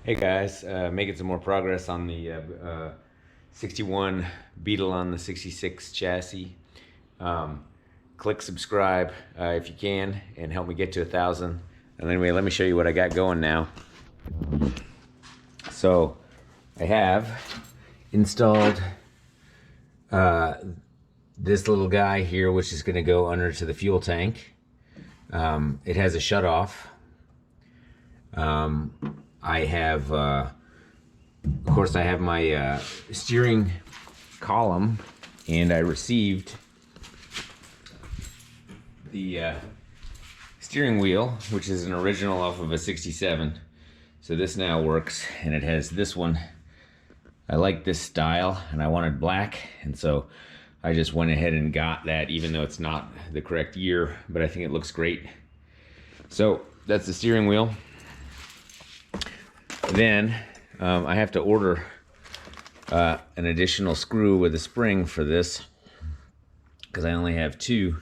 Hey guys, making some more progress on the 61 Beetle on the 66 chassis. Click subscribe if you can and help me get to 1,000. And anyway, let me show you what I got going now. So I have installed this little guy here, which is going to go under to the fuel tank. It has a shutoff. I have, of course, I have my steering column, and I received the steering wheel, which is an original off of a 67. So this now works, and it has this one. I like this style, and I wanted black, and so I just went ahead and got that, even though it's not the correct year, but I think it looks great. So that's the steering wheel. Then I have to order an additional screw with a spring for this because I only have two.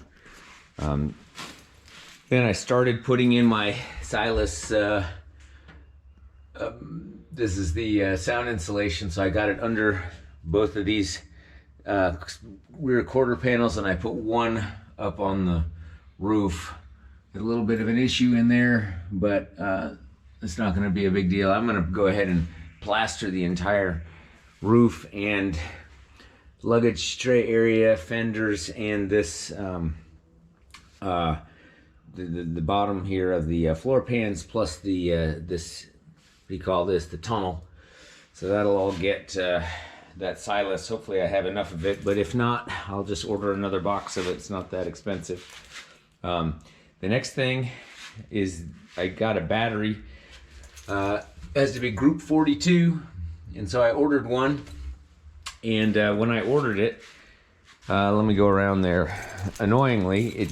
Then I started putting in my Siless. This is the sound insulation, so I got it under both of these rear quarter panels, and I put one up on the roof. A little bit of an issue in there, but it's not going to be a big deal. I'm going to go ahead and plaster the entire roof and luggage tray area, fenders, and this the bottom here of the floor pans, plus the this, what do you call this, the tunnel. So that'll all get that Siless. Hopefully I have enough of it, but if not, I'll just order another box of it. It's not that expensive. The next thing is I got a battery. Has to be group 42, and so I ordered one, and when I ordered it, let me go around there. Annoyingly,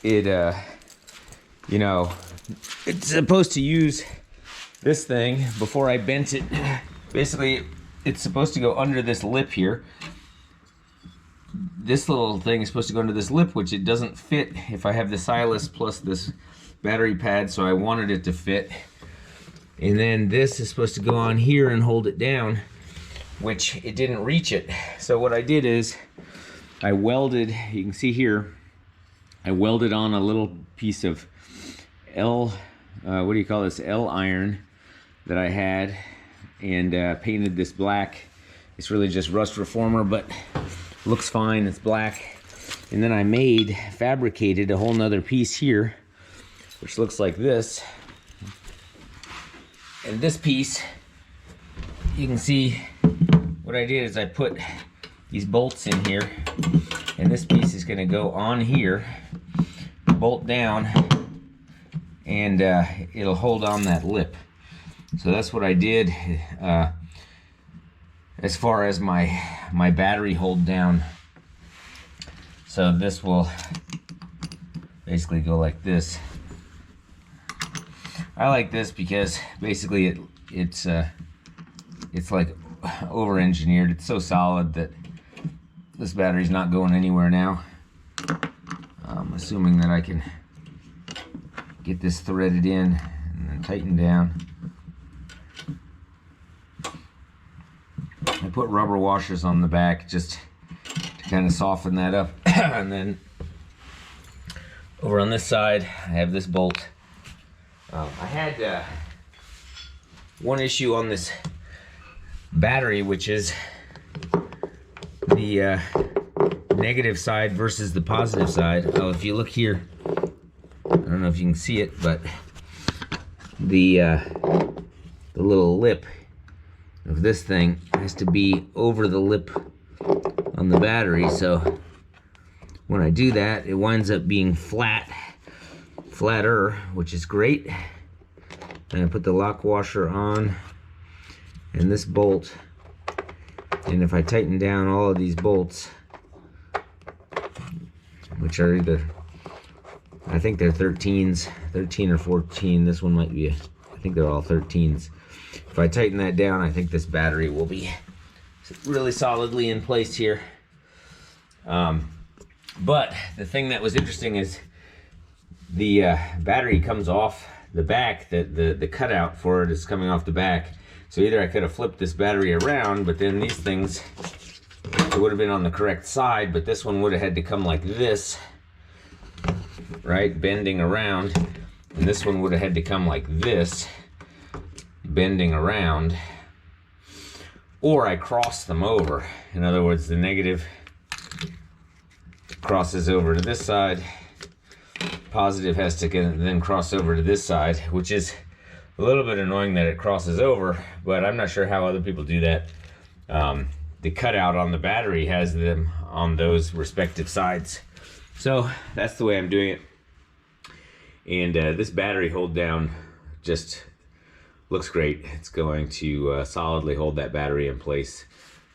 you know, it's supposed to use this thing before I bent it. Basically, it's supposed to go under this lip here. This little thing is supposed to go under this lip, which it doesn't fit if I have the Siless plus this battery pad, so I wanted it to fit. And then this is supposed to go on here and hold it down, which it didn't reach it. So what I did is I welded, you can see here, I welded on a little piece of L, what do you call this, L iron that I had, and painted this black. It's really just rust reformer, but looks fine, it's black. And then I fabricated a whole nother piece here, which looks like this. And this piece, you can see what I did is I put these bolts in here, and this piece is going to go on here, bolt down, and it'll hold on that lip. So that's what I did as far as my battery hold down. So this will basically go like this. I like this because basically it's like over-engineered. It's so solid that this battery's not going anywhere now. I'm assuming that I can get this threaded in and then tighten down. I put rubber washers on the back just to kind of soften that up. And then over on this side, I have this bolt. I had one issue on this battery, which is the negative side versus the positive side. Oh, if you look here, I don't know if you can see it, but the little lip of this thing has to be over the lip on the battery. So when I do that, it winds up being flatter, which is great. And I put the lock washer on and this bolt, and if I tighten down all of these bolts, which are either, I think they're 13s, 13 or 14, this one might be, I think they're all 13s. If I tighten that down, I think this battery will be really solidly in place here. But the thing that was interesting is the battery comes off the back, the cutout for it is coming off the back. So either I could have flipped this battery around, but then these things, it would have been on the correct side, but this one would have had to come like this, right, bending around, and this one would have had to come like this, bending around, or I cross them over. In other words, the negative crosses over to this side, positive has to then cross over to this side, which is a little bit annoying that it crosses over, but I'm not sure how other people do that. The cutout on the battery has them on those respective sides. So that's the way I'm doing it. And this battery hold down just looks great. It's going to solidly hold that battery in place.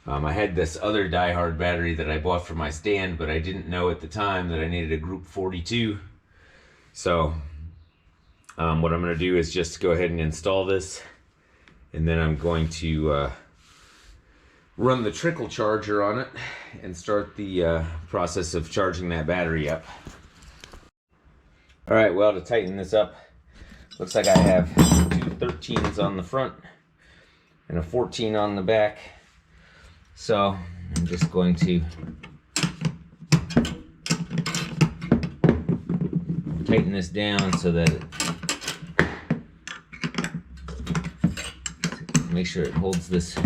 I had this other diehard battery that I bought for my stand, but I didn't know at the time that I needed a group 42. So what I'm going to do is just go ahead and install this, and then I'm going to run the trickle charger on it and start the process of charging that battery up. All right, well, to tighten this up, looks like I have two 13s on the front and a 14 on the back. So I'm just going to tighten this down so that make sure it holds this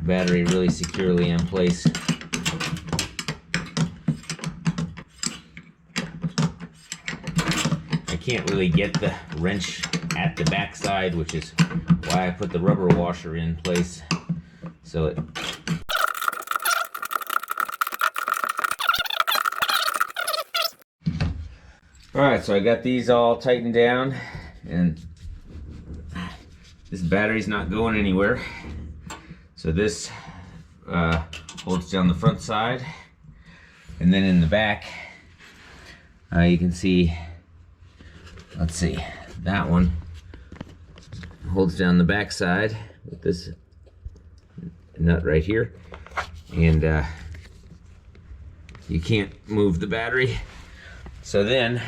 battery really securely in place. I can't really get the wrench at the back side, which is why I put the rubber washer in place. So it Alright, so I got these all tightened down, and this battery's not going anywhere. So this holds down the front side, and then in the back you can see, let's see, that one holds down the back side with this nut right here, and you can't move the battery. So then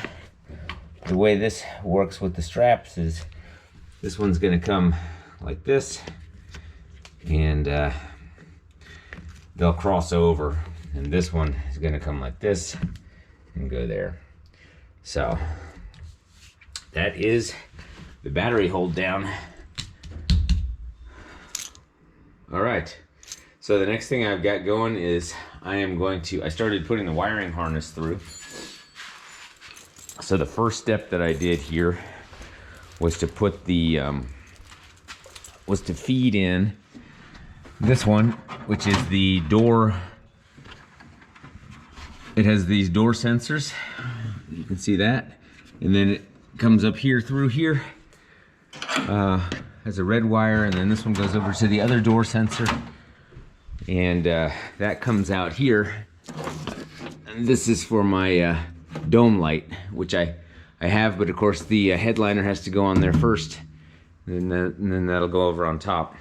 the way this works with the straps is this one's going to come like this, and they'll cross over, and this one is going to come like this and go there. So that is the battery hold down. All right, so the next thing I've got going is I started putting the wiring harness through. So the first step that I did here was to put the to feed in this one, which is the door. It has these door sensors, you can see that, and then it comes up here through here, has a red wire, and then this one goes over to the other door sensor, and that comes out here. And this is for my dome light, which I have, but of course the headliner has to go on there first, and then that'll go over on top.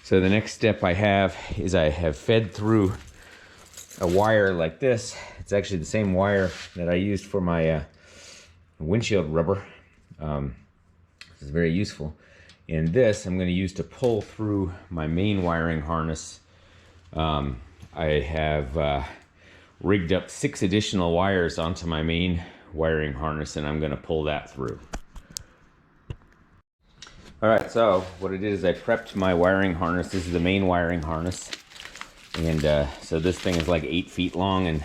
So the next step I have is I have fed through a wire like this. It's actually the same wire that I used for my windshield rubber. This is very useful. And this I'm going to use to pull through my main wiring harness. I have rigged up 6 additional wires onto my main wiring harness, and I'm going to pull that through. Alright, so what I did is I prepped my wiring harness. This is the main wiring harness, and so this thing is like 8 feet long, and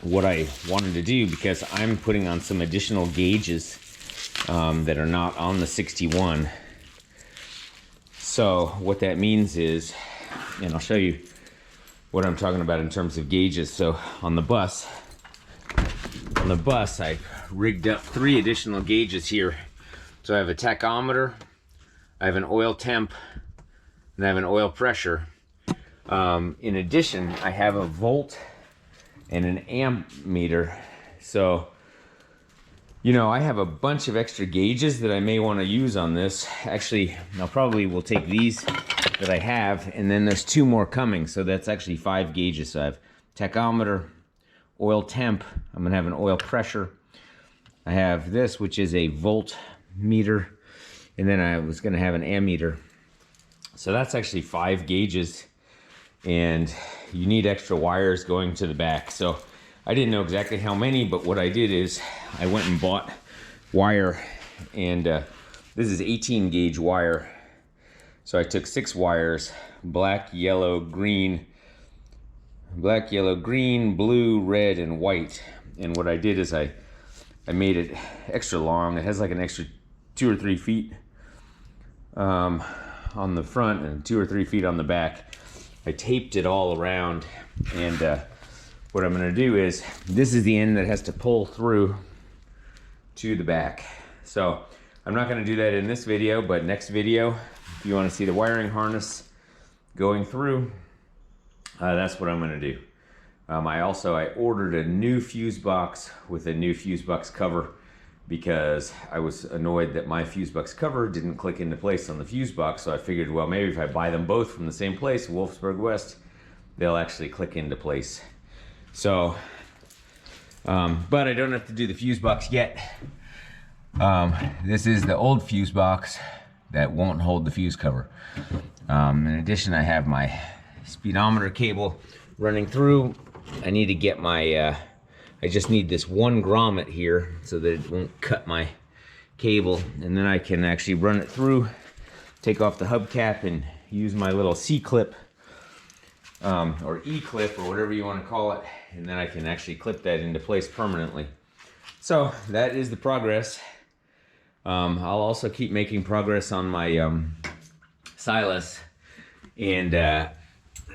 what I wanted to do, because I'm putting on some additional gauges that are not on the 61, so what that means is, and I'll show you what I'm talking about in terms of gauges. So on the bus I rigged up 3 additional gauges here. So I have a tachometer, I have an oil temp, and I have an oil pressure. In addition, I have a volt and an amp meter. So, you know, I have a bunch of extra gauges that I may want to use on this. Actually, I probably will take these that I have, and then there's 2 more coming, so that's actually 5 gauges. So I have tachometer, oil temp, I'm gonna have an oil pressure, I have this, which is a volt meter, and then I was going to have an ammeter. So that's actually 5 gauges, and you need extra wires going to the back. So I didn't know exactly how many, but what I did is I went and bought wire, and this is 18 gauge wire. So I took 6 wires, black, yellow, green, blue, red, and white. And what I did is I made it extra long. It has like an extra 2 or 3 feet on the front and 2 or 3 feet on the back. I taped it all around, and what I'm gonna do is, this is the end that has to pull through to the back. So I'm not gonna do that in this video, but next video, if you wanna see the wiring harness going through, that's what I'm gonna do. I ordered a new fuse box with a new fuse box cover, because I was annoyed that my fuse box cover didn't click into place on the fuse box. So I figured, well, maybe if I buy them both from the same place, Wolfsburg West, they'll actually click into place. So, but I don't have to do the fuse box yet. This is the old fuse box that won't hold the fuse cover. In addition, I have my speedometer cable running through. I need to get my, I just need this 1 grommet here so that it won't cut my cable, and then I can actually run it through, take off the hubcap, and use my little C-clip, or E-clip, or whatever you want to call it, and then I can actually clip that into place permanently. So that is the progress. I'll also keep making progress on my Siless, and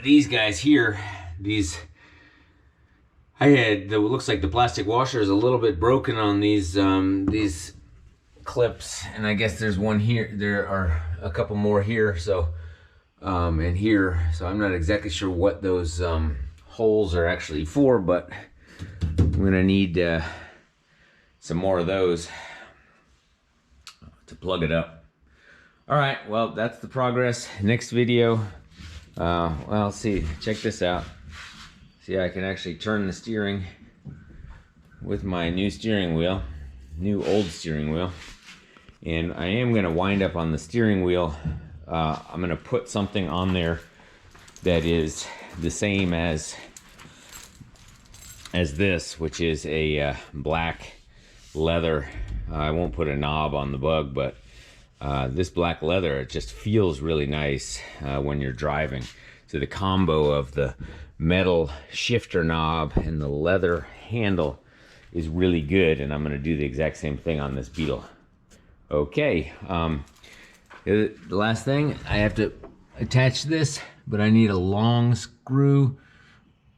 these guys here, I had, it looks like the plastic washer is a little bit broken on these clips, and I guess there's one here, there are a couple more here, so and here, so I'm not exactly sure what those holes are actually for, but I'm gonna need some more of those to plug it up. All right, well, that's the progress. Next video, well, see, check this out. See, I can actually turn the steering with my new steering wheel, new old steering wheel. And I am gonna wind up on the steering wheel. I'm gonna put something on there that is the same as this, which is a black leather. I won't put a knob on the bug, but this black leather, it just feels really nice when you're driving. So the combo of the metal shifter knob and the leather handle is really good, and I'm going to do the exact same thing on this Beetle. Okay, the last thing, I have to attach this, but I need a long screw,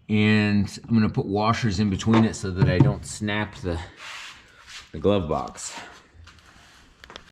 and I'm going to put washers in between it so that I don't snap the glove box.